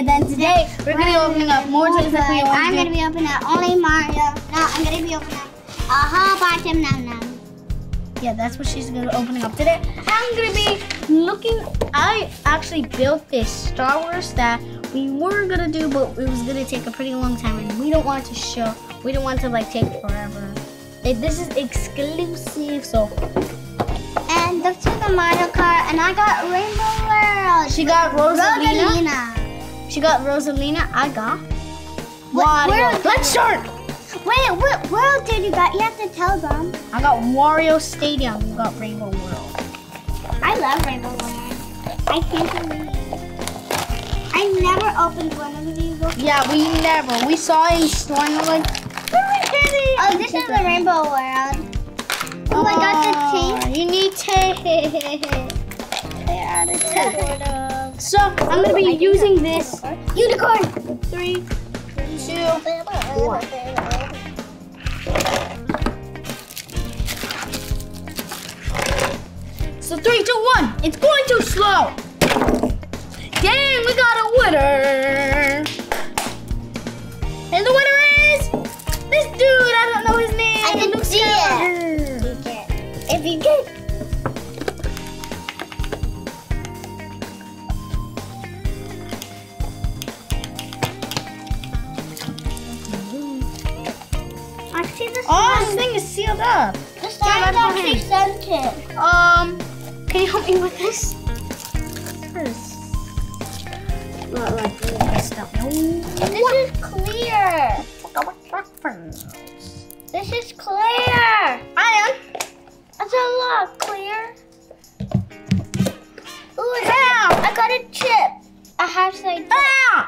then today we're gonna be opening up more toys that we want. I'm gonna be opening up only Mario. No, I'm gonna be opening up a whole bunch of num-nums. Yeah, that's what she's gonna be opening up today. I'm gonna be looking. I actually built this Star Wars that we were gonna do, but it was gonna take a pretty long time, and we don't want to show. We don't want to like take forever. This is exclusive, so. And this is the Mario Kart, and I got Rainbow World. She got Rosalina. She got Rosalina. I got Wario. Let's start. Wait, what world did you got? You have to tell them. I got Wario Stadium. You got Rainbow World. I love Rainbow World. I can't believe I never opened one of these before. Yeah, we never. We saw it in store and we're like, oh, this is the Rainbow World. Oh, I got the tape. You need tape. Yeah, the tape. So, I'm going to be using this. Unicorn. 3, 2, 1. So 3, 2, 1. It's going too slow. Dang, we got a winner. And the winner is this dude. I don't know his name. I can see it. If you get. I see this. Oh, this thing is sealed up. The sign is actually scented. Can you help me with this? First. This is clear. This is clear. Iron. That's a lot clear. Ooh, Ow. I got a chip. A half-side chip. Ah!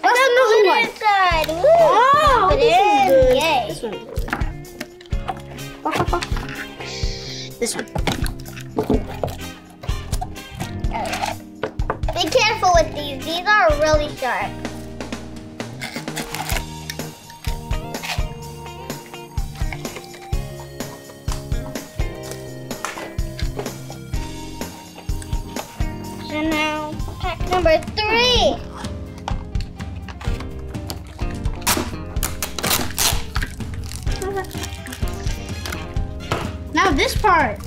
What's another one? Inside. Woo. Oh, Put it this in. is good. Yay. This one. Be careful with these. These are really sharp. So now, pack number 3. Now this part,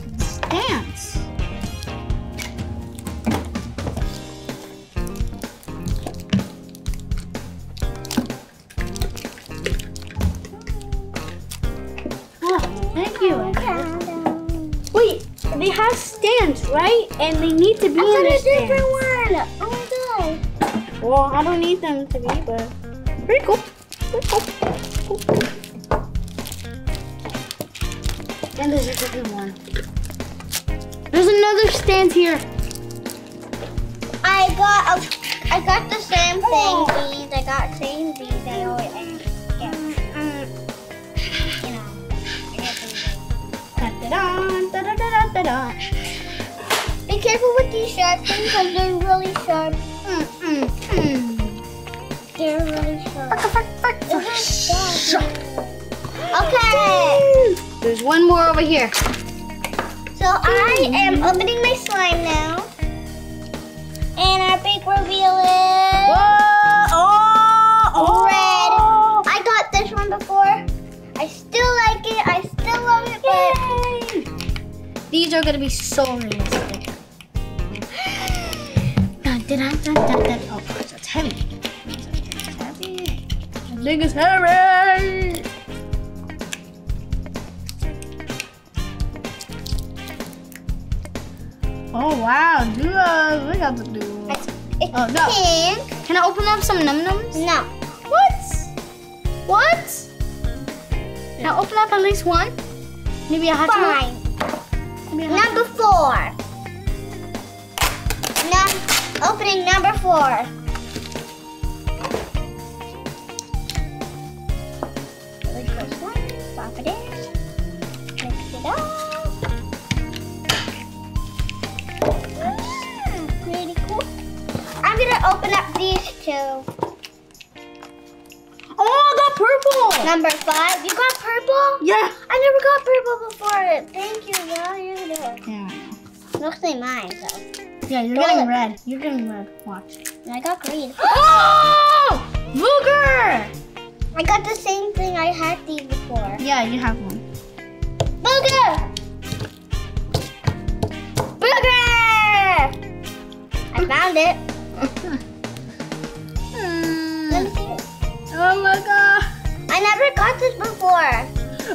dance. Oh, thank you. Wait, they have stands, right? And they need to be in I their got a different stands. one. Oh my god. Well, I don't need them to be, but pretty cool. Pretty cool. Cool. And there's a different one. There's another stand here. I got the same thing. These. I got same these. I always get. You know. I get Da-da-da-da-da-da-da-da. Be careful with these sharp things because they're really sharp. They're really sharp. Okay. There's one more over here. So I am opening my slime now. And our big reveal is red. I got this one before. I still like it. I still love it. But these are gonna be so realistic. Dun, dun, dun, dun, dun, dun. Oh gosh, that's heavy. That's heavy. That thing is heavy. Oh wow, duos. We got the duos. it's Oh no. pink. Can I open up some num-nums? No. What? What? Can I open up at least one? Maybe I have Fine. to. Maybe I have Number 4. Opening number 4. First one. Pop it in. Mix it up. Pretty cool. I'm gonna open up these 2. Oh, I got purple. Number 5. You got purple? Yeah. I never got purple before. Thank you. Yeah, you do. Yeah. Mostly mine, though. Yeah, you're getting red. You're getting red. Watch. I got green. Oh! Booger! I got the same thing. I had these before. Yeah, you have one. Booger! Booger! I found it. Let me see it. Oh my god. I never got this before.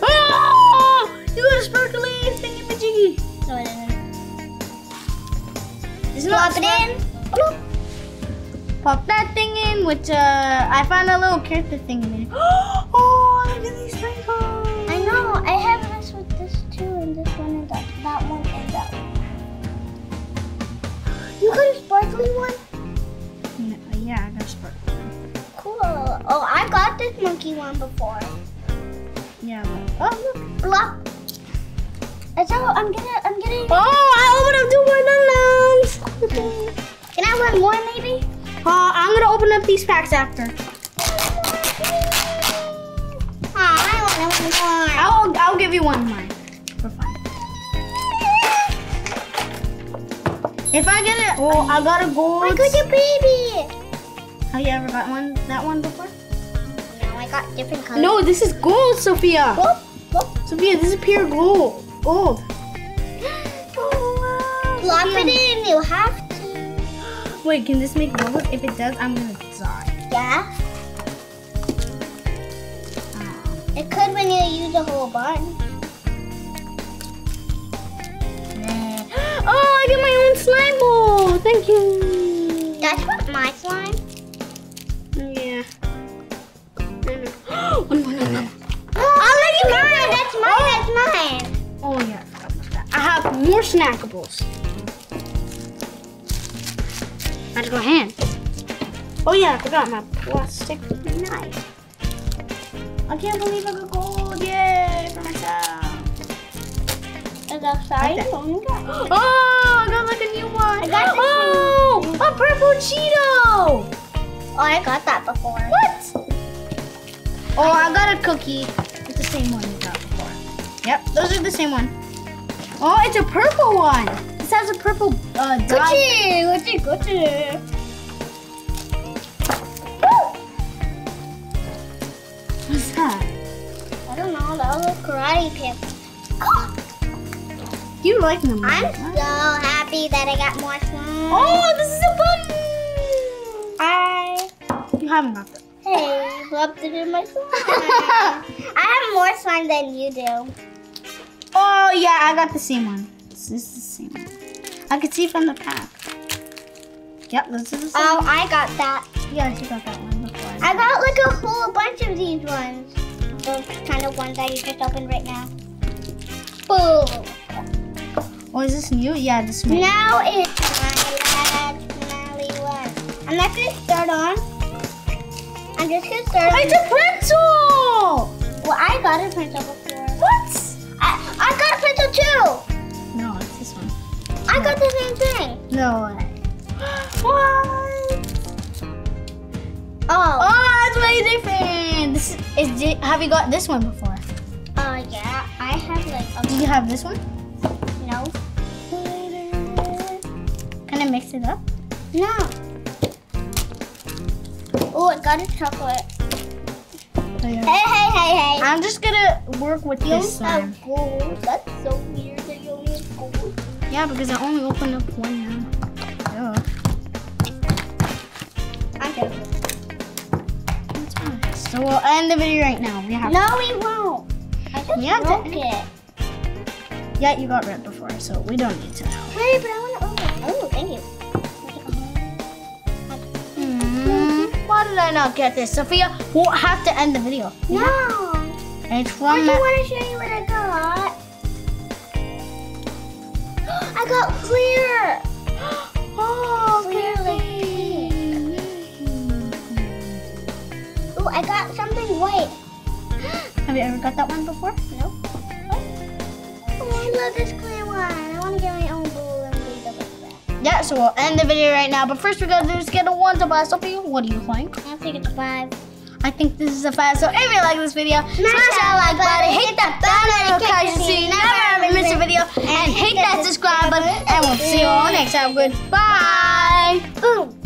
Oh! You got a sparkly thingy-majiggy. No, I didn't. It's Plop it in. Bloop. Pop that thing in, which I found a little character thing in it. Oh, look at these sprinkles. I know. I have this with this too, and this one and that one and that one. You got a sparkly one? Yeah, I got a sparkly. Cool. Oh, I got this monkey one before. Yeah, but, oh look. Bloop. So I'm getting. Oh, I opened up 2 more lemons. Can I have one more maybe? I'm gonna open up these packs after. Oh, I want one more. I'll give you one more for fun. If I get it, oh, I got a gold. I got your baby. Have you ever got that one before? No, I got different colors. No, this is gold, Sophia. Whoop, whoop. Sophia, this is pure gold. Gold. Oh, wow. Plop Sophia. it in. You have to. Wait, can this make gold? If it does, I'm gonna die. Yeah. It could when you use a whole bunch. Oh, I get my own slime bowl. Thank you. That's what my slime. Yeah. One more. Oh, look at mine. That's mine. That's mine. Oh yeah, I forgot about that. I have more snackables. Magical hand. Oh yeah, I forgot my plastic knife. I can't believe I got gold. Yay for myself. Is that sorry? Oh, I got like a new one. I got this a purple Cheeto. Oh, I got that before. What? Oh, I got a cookie. It's the same one you got before. Yep, those are the same one. Oh, it's a purple one. This has a purple dye. Gucci. What's that? I don't know. That was a karate pants. You like them? I'm so happy that I got more slime. Oh, this is a button. Hi. You haven't got them. Hey, love to do my slime. I have more slime than you do. Oh yeah, I got the same one. This is the same one. I could see from the pack. Yep, this is the same. Oh, I got that. Yeah, you got that one before. I got like a whole bunch of these ones. Those kind of ones that you just opened right now. Boom. Oh, is this new? Yeah, this one. Now it's my last finale one. I'm not gonna start on. I'm just gonna start. It's a pencil! Well, I got a pencil before. What? I got a pencil too. No, it's this one. I got the same thing. No way. What? Oh. Oh, it's way different. Have you got this one before? Yeah. I have like a. Do you have this one? No. Can I mix it up? No. Oh, I got a chocolate. Hey. I'm just gonna work with You this slime. have gold. That's so weird that you only have gold. Yeah, because I only opened up one now. Duh. I'm joking. That's fine. So we'll end the video right now. We have No, we won't. I just Yeah, broke it. Yeah, you got red before, so we don't need to know. Wait, but I want to open it. Oh, thank you. Why did I not get this? Sophia won't have to end the video. No. It's I from just want to show you what I got. I got clear. Oh, Clear like pink. Oh, I got something white. Have you ever got that one before? Nope. Oh, I love this clear one. I want to get my own bowl and leave it like that. Yeah, so we'll end the video right now. But first, we're gonna do is get a 1 to 5. Sophia, what do you think? I think it's a 5. I think this is a 5. So if you like this video, smash that like button, hit that bell notification so you never ever miss a video, and hit that subscribe button, and we'll see See you all next time. Goodbye. Boom.